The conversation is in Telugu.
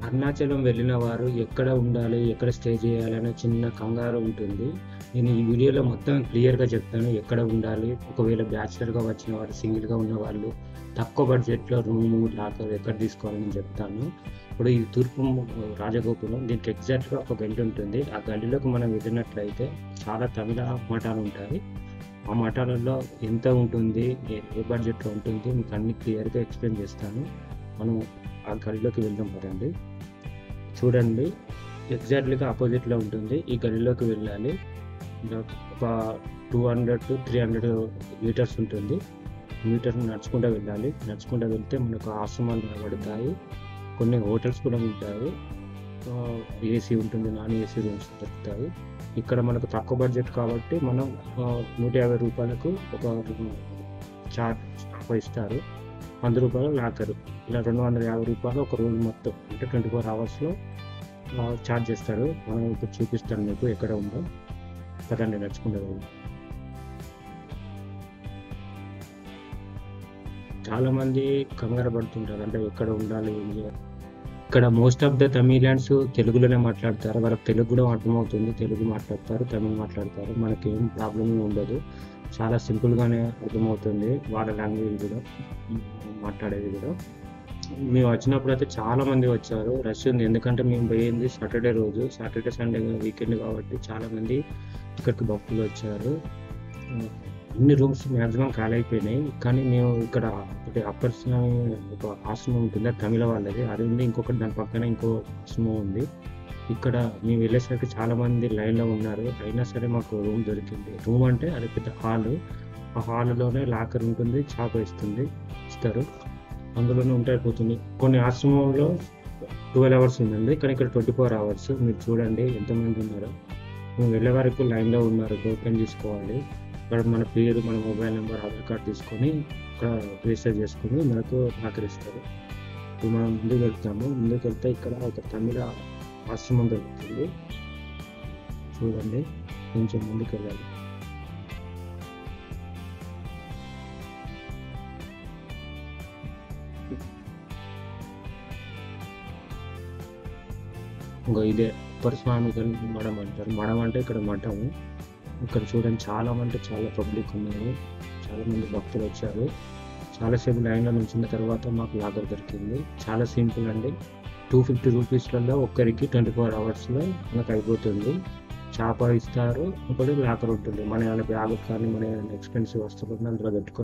అరుణాచలం వెళ్ళిన వారు ఎక్కడ ఉండాలి? ఎక్కడ స్టే చేయాలి? అనే చిన్న కంగారు ఉంటుంది. నేను ఈ వీడియోలో మొత్తం క్లియర్‌గా చెప్తాను. ఎక్కడ ఉండాలి? ఒకవేళ బ్యాచిలర్‌గా వచ్చిన వారు, సింగిల్‌గా ఉన్నవాళ్ళు, తక్కువ బడ్జెట్‌లో రూము, లాకర్ ఎక్కడ తీసుకోవాలని నేను చెప్తాను. ఇప్పుడు ఈ తూర్పు రాజగోపురం దీనికి ఎగ్జాక్ట్‌గా ఒక గల్లి ఉంటుంది. ఆ గల్లీలోకి మనం వెళ్ళినట్లయితే చాలా తమిళ మఠాలుంటాయి. ఆ మఠాలలో ఎంత ఉంటుంది? ఏ బడ్జెట్‌లో ఉంటుంది? మీకు అన్నీ క్లియర్‌గా ఎక్స్‌ప్లెయిన్ చేస్తాను. మనం ఆ గల్లీలోకి వెళ్దాం పదండి. చూడండి, ఎగ్జాక్ట్‌లీగా అపోజిట్‌లో ఉంటుంది. ఈ గల్లీలోకి వెళ్ళాలి. ఇలా ఒక 200-300 మీటర్స్ ఉంటుంది. మీటర్ నడుచుకుంటూ వెళ్ళాలి. నడుచుకుంటూ వెళ్తే మనకు ఆశ్రమాలు కనబడతాయి. కొన్ని హోటల్స్ కూడా ఉంటాయి. ఏసీ ఉంటుంది. నాన్ ఏసీ రూమ్స్ దొరుకుతాయి. ఇక్కడ మనకు తక్కువ బడ్జెట్ కాబట్టి మనం రూ. 150కు ఒక చార్ట్ ఇస్తారు. రూ. 100 లాకరు. ఇలా రూ. 250 ఒక రోజు మొత్తం అంటే 24 అవర్స్‌లో చార్జ్ చేస్తాడు. మనం ఇప్పుడు చూపిస్తాను మీకు ఎక్కడ ఉందో. పదండి నడుచుకుంటూ వెళ్దాం. చాలామంది కంగారు పడుతుంటారు. అంటే ఎక్కడ ఉండాలి? ఏం చేయాలి? ఇక్కడ మోస్ట్ ఆఫ్ ద తమిళియన్స్ తెలుగులోనే మాట్లాడతారు. వాళ్ళకి తెలుగు కూడా అర్థమవుతుంది. తెలుగు మాట్లాడతారు, తమిళ్ మాట్లాడతారు. మనకేం ప్రాబ్లమ్ ఉండదు. చాలా సింపుల్‌గానే అర్థమవుతుంది. వాళ్ళ లాంగ్వేజ్ కూడా మాట్లాడేది కూడా. మేము వచ్చినప్పుడైతే చాలామంది వచ్చారు. రష్ ఉంది. ఎందుకంటే మేము పోయింది సాటర్‌డే రోజు. సాటర్‌డే, సండే వీకెండ్ కాబట్టి చాలామంది ఇక్కడికి భక్తులు వచ్చారు. అన్ని రూమ్స్ మాక్సిమం ఖాళీ అయిపోయినాయి. కానీ మేము ఇక్కడ ఒకటి అప్పర్స్ అని ఒక ఆశ్రమం ఉంటుంది. అది తమిళ వాళ్ళది. అది ఉంది. ఇంకొకటి దాని పక్కన ఇంకో ఆశ్రమం ఉంది. ఇక్కడ మేము వెళ్ళేసరికి చాలామంది లైన్‌లో ఉన్నారు. అయినా సరే మాకు రూమ్ దొరికింది. రూమ్ అంటే అది పెద్ద హాలు. ఆ హాల్‌లోనే లాకర్ ఉంటుంది. చాప ఇస్తారు. అందులోనే ఉంటే అయిపోతుంది. కొన్ని ఆశ్రమంలో 12 అవర్స్ ఉందండి. కానీ ఇక్కడ 24 అవర్స్. మీరు చూడండి ఎంతమంది ఉన్నారో. మేము వెళ్ళే వరకు లైన్‌లో ఉన్నారు. టోకెన్ తీసుకోవాలి. ఇక్కడ మన పేరు, మన మొబైల్ నెంబర్, ఆధార్ కార్డ్ తీసుకొని ఇక్కడ రిజిస్టర్ చేసుకొని మనకు సహకరిస్తారు. ఇప్పుడు మనం ముందుకు వెళ్తాము. ముందుకెళ్తే ఇక్కడ ఒక తమిళ ఆశ్రమం దొరుకుతుంది. చూడండి, కొంచెం ముందుకెళ్ళాలి. ఇంగో ఇదే అప్పర్ స్వామిగల్ మఠం అంటారు. మఠం అంటే ఇక్కడ మఠము. ఇక్కడ చూడండి చాలా అంటే చాలా పబ్లిక్ ఉన్నారు. చాలామంది భక్తులు వచ్చారు. చాలాసేపు లైన్‌లో నిల్చున్న తర్వాత మాకు లాకర్ దొరికింది. చాలా సింపుల్ అండి. రూ. 250 ఒక్కరికి 24 అవర్స్‌లో మనకు అయిపోతుంది. చాప ఇస్తారు. ఇంకోటి లాకర్ ఉంటుంది. మన ఏమైనా బ్యాగ్ కానీ మన ఏమైనా ఎక్స్‌పెన్సివ్ వస్తువులు అందులో పెట్టుకొని